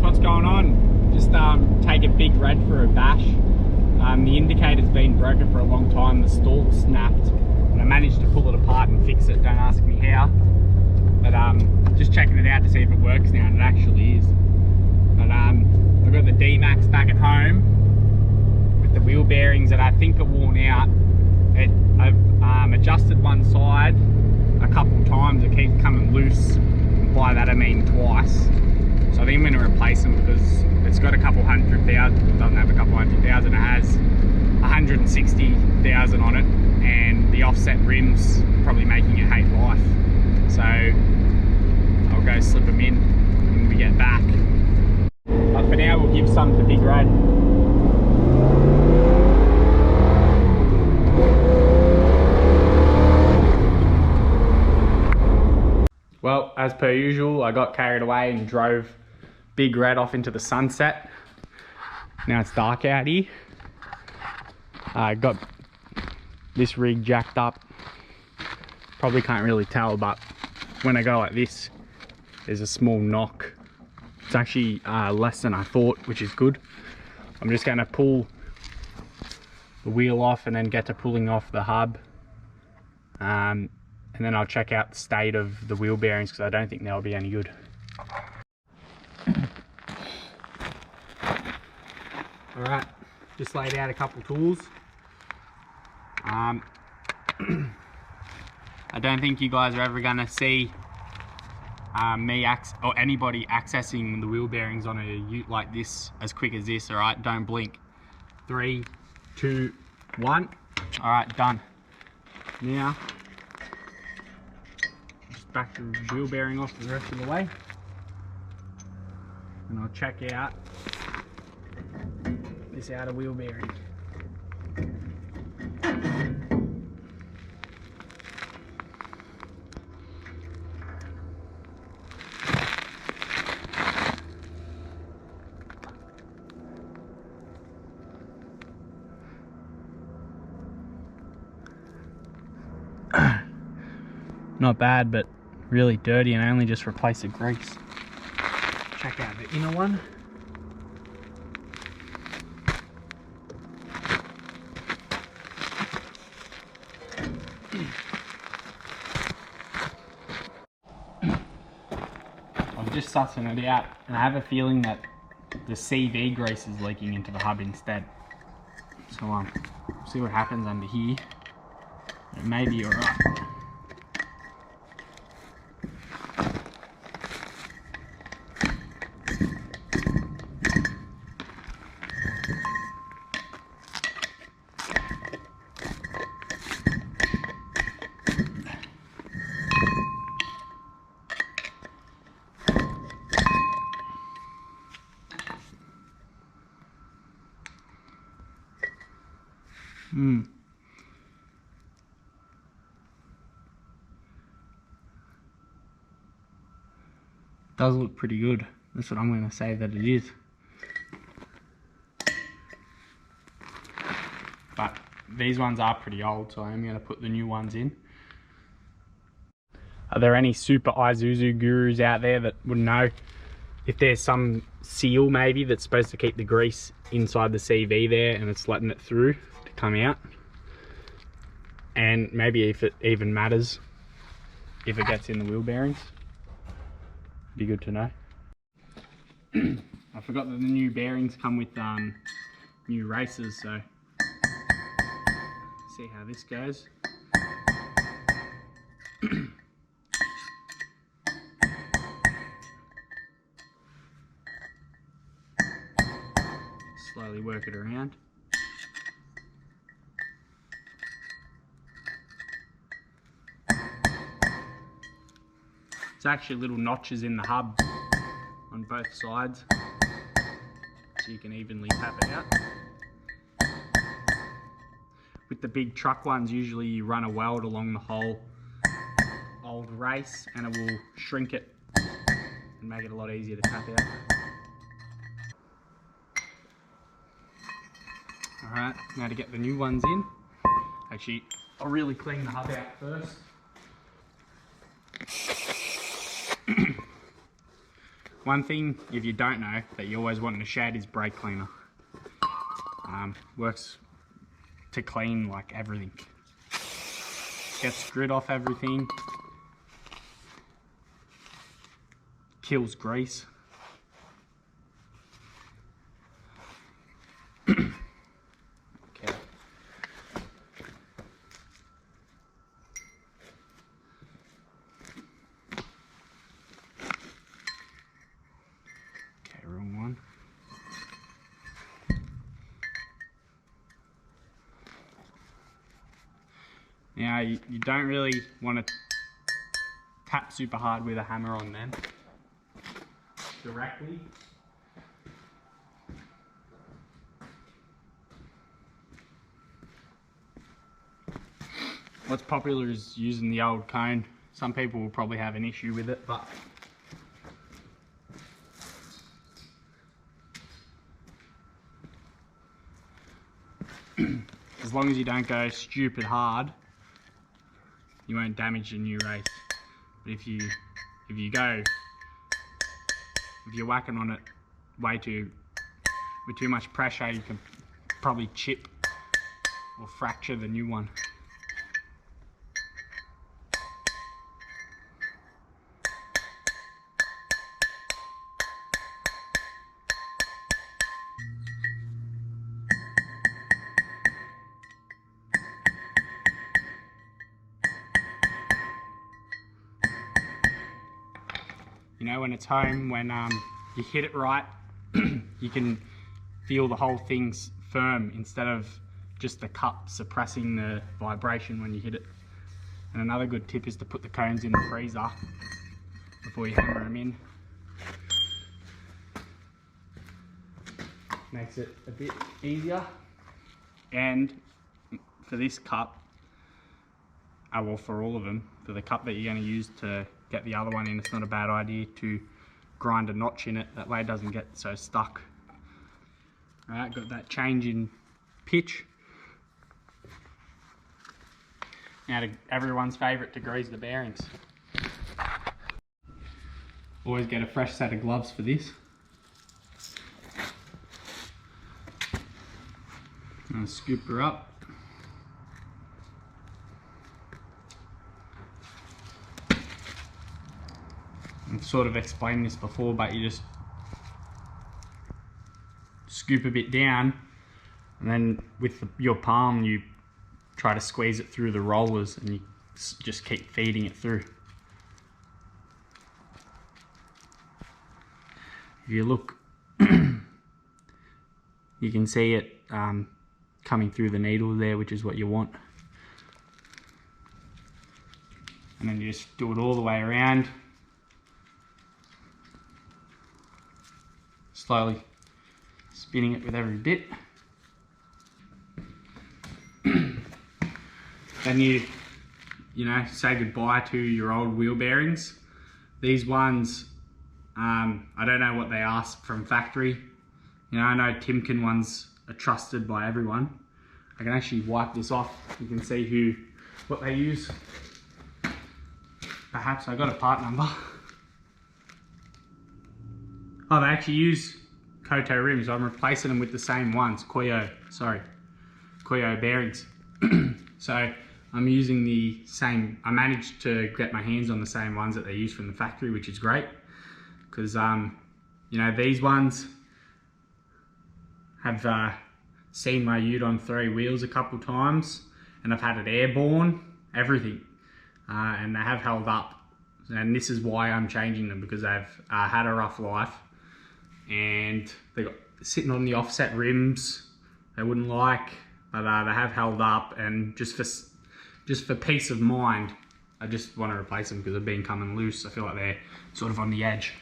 what's going on? Just taking Big Red for a bash. The indicator's been broken for a long time, the stalk snapped, and I managed to pull it apart and fix it. Don't ask me how, but just checking it out to see if it works now, and it actually is. But I've got the Dmax back at home with the wheel bearings that I think are worn out. I've adjusted one side a couple times, it keeps coming loose, and by that I mean twice. So I think I'm going to replace them because it's got a couple 100,000, it doesn't have a couple 100,000, it has 160,000 on it, and the offset rims probably making it hate life. So I'll go slip them in when we get back. But for now we'll give some to Big Red. Well, as per usual, I got carried away and drove Big Red off into the sunset. Now it's dark out here. I got this rig jacked up. Probably can't really tell, but when I go like this, there's a small knock. It's actually less than I thought, which is good. I'm just going to pull the wheel off and then get to pulling off the hub. And then I'll check out the state of the wheel bearings because I don't think they'll be any good. Alright, just laid out a couple tools. I don't think you guys are ever going to see me or anybody accessing the wheel bearings on a ute like this as quick as this. Alright, don't blink. 3, 2, 1. Alright, done. Now, just back the wheel bearing off the rest of the way. And I'll check out this outer wheel bearing. Not bad, but really dirty, and I only just replaced the grease. Check out the inner one. I'm just sussing it out, and I have a feeling that the CV grease is leaking into the hub instead. So see what happens under here. It may be alright. Does look pretty good. That's what I'm going to say that it is. But these ones are pretty old, so I'm going to put the new ones in. Are there any super Isuzu gurus out there that would know if there's some seal maybe that's supposed to keep the grease inside the CV there and it's letting it through to come out? And maybe if it even matters if it gets in the wheel bearings. Be good to know. I forgot that the new bearings come with new racers, so see how this goes. Slowly work it around. It's actually little notches in the hub on both sides, so you can evenly tap it out. With the big truck ones, usually you run a weld along the whole old race and it will shrink it and make it a lot easier to tap out. Alright, now to get the new ones in. Actually, I'll really clean the hub out first. One thing, if you don't know, that you always want in a shed is brake cleaner. Works to clean like everything. Gets grit off everything. Kills grease. Okay. Wrong one. Now you don't really want to tap super hard with a hammer on them directly. What's popular is using the old cone. Some people will probably have an issue with it, but as long as you don't go stupid hard, you won't damage the new race. But if you're whacking on it with too much pressure, you can probably chip or fracture the new one. You know, when it's home, when you hit it right, you can feel the whole thing's firm instead of just the cup suppressing the vibration when you hit it. And another good tip is to put the cones in the freezer before you hammer them in. Makes it a bit easier. And for this cup, well, for all of them, for the cup that you're going to use to get the other one in, it's not a bad idea to grind a notch in it, that way it doesn't get so stuck. Alright, got that change in pitch. Now to everyone's favourite, to grease the bearings. Always get a fresh set of gloves for this. I'm going to scoop her up. I've sort of explained this before, but you just scoop a bit down, and then with your palm you try to squeeze it through the rollers, and you just keep feeding it through. If you look, you can see it coming through the needle there, which is what you want. And then you just do it all the way around. Slowly spinning it with every bit. Then you know, say goodbye to your old wheel bearings. These ones, I don't know what they ask from factory. You know, I know Timken ones are trusted by everyone. I can actually wipe this off. You can see what they use. Perhaps I got a part number. Oh, they actually use Koto rims. I'm replacing them with the same ones, Koyo bearings. So I'm using the same, I managed to get my hands on the same ones that they use from the factory, which is great. Because, you know, these ones have seen my ute on 3 wheels a couple times, and I've had it airborne, everything. And they have held up. And this is why I'm changing them, because they've had a rough life. And they got sitting on the offset rims they wouldn't like, but they have held up, and just for peace of mind, I just want to replace them because they've been coming loose. I feel like they're sort of on the edge.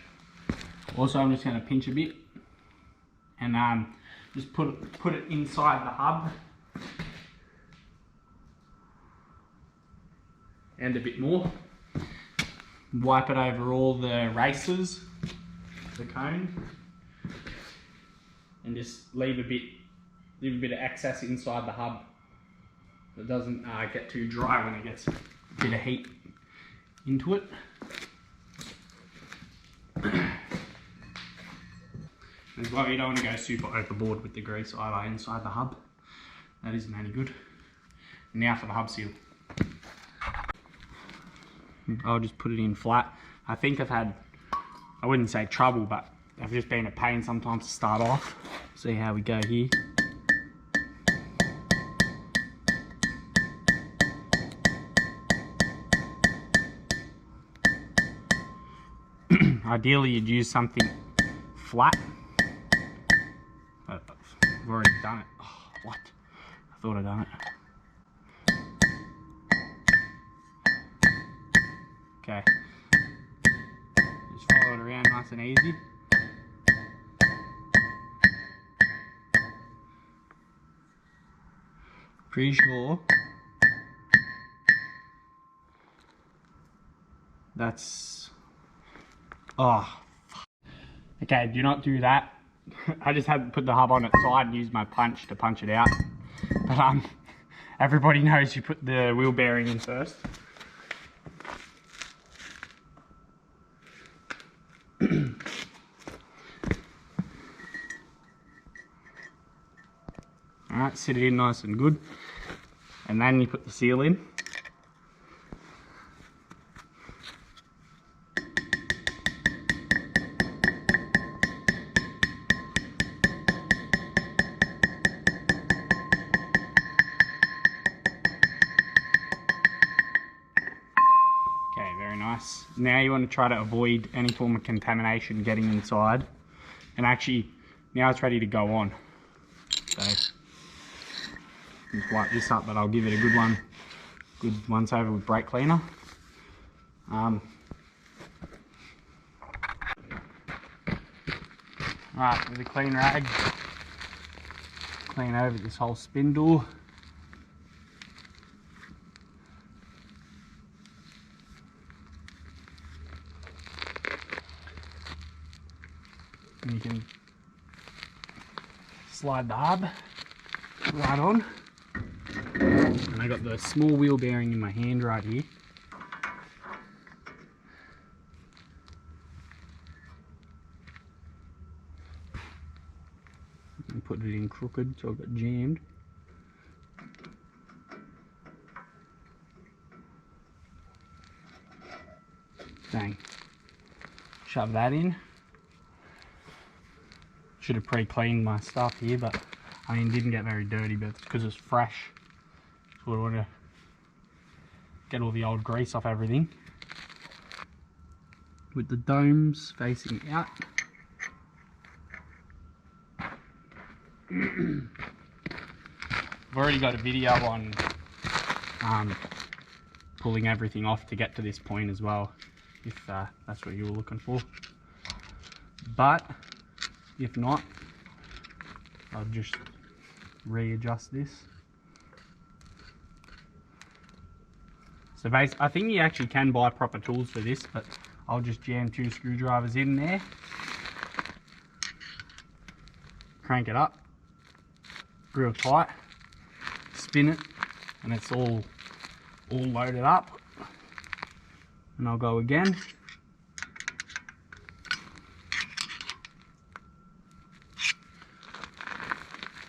Also, I'm just going to pinch a bit and just put it inside the hub and a bit more. Wipe it over all the races, the cone. And just leave a bit of excess inside the hub. It doesn't get too dry when it gets a bit of heat into it. As well, you don't want to go super overboard with the grease either inside the hub. That isn't any good. Now for the hub seal. I'll just put it in flat. I think I've had, I wouldn't say trouble, but I've just been a pain sometimes to start off. See how we go here. Ideally you'd use something flat, but I've already done it. Oh, what? I thought I'd done it. Okay, just follow it around nice and easy. Pretty sure that's, oh, okay, do not do that. I just had to put the hub on its side and use my punch to punch it out. But everybody knows you put the wheel bearing in first. Alright, sit it in nice and good. And then you put the seal in. Okay, very nice. Now you want to try to avoid any form of contamination getting inside. And actually, now it's ready to go on. So, just wipe this up, but I'll give it a good one. Good once over with brake cleaner. Right, with a clean rag, clean over this whole spindle. And you can slide the hub right on. And I got the small wheel bearing in my hand right here. And put it in crooked so I got jammed. Bang. Shove that in. Should have pre-cleaned my stuff here, but I mean, it didn't get very dirty, but it's because it's fresh. So I want to get all the old grease off everything. With the domes facing out. I've already got a video on pulling everything off to get to this point as well, if that's what you were looking for. But if not, I'll just readjust this. So I think you actually can buy proper tools for this, but I'll just jam 2 screwdrivers in there, crank it up real tight, spin it, and it's all loaded up. And I'll go again.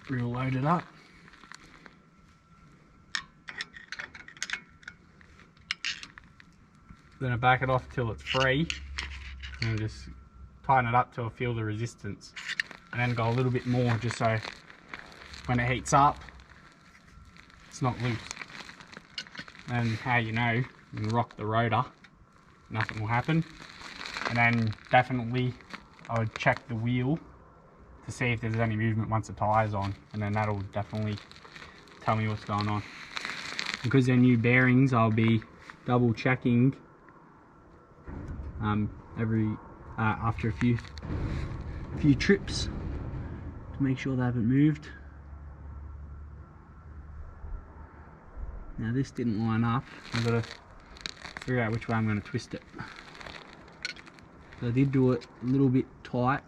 Real loaded up. Then I back it off till it's free and just tighten it up till I feel the resistance, and then go a little bit more just so when it heats up it's not loose. And how you know, you can rock the rotor, nothing will happen. And then definitely I would check the wheel to see if there's any movement once the tire's on, and then that'll definitely tell me what's going on. Because they're new bearings, I'll be double checking after a few trips to make sure they haven't moved. Now this didn't line up, I've got to figure out which way I'm going to twist it. So I did do it a little bit tight.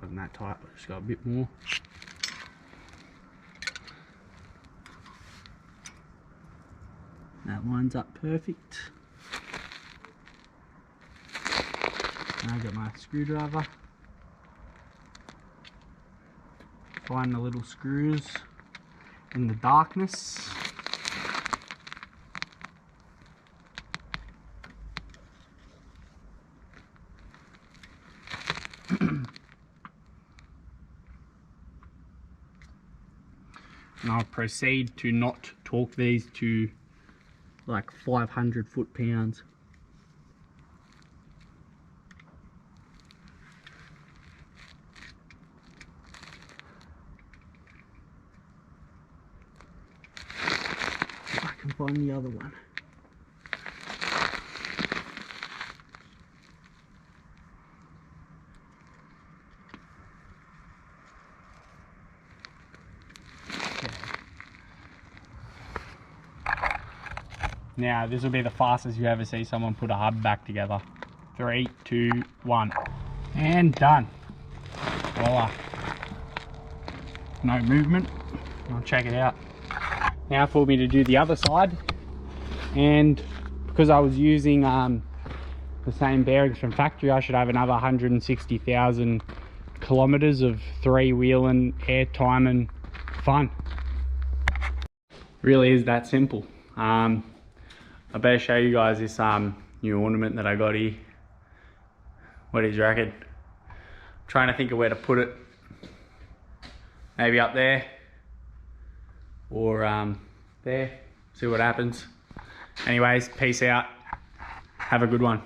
Wasn't that tight, but just got a bit more. That lines up perfect. And I got my screwdriver. Find the little screws in the darkness. And I'll proceed to not torque these to like 500 foot-pounds. If I can find the other one. Now this will be the fastest you ever see someone put a hub back together. 3, 2, 1. And done. Voila. No movement. I'll check it out. Now for me to do the other side. And because I was using the same bearings from factory, I should have another 160,000 kilometers of three-wheeling, airtime and fun. Really is that simple. I better show you guys this new ornament that I got here. What do you reckon? Trying to think of where to put it. Maybe up there or there. See what happens. Anyways, peace out. Have a good one.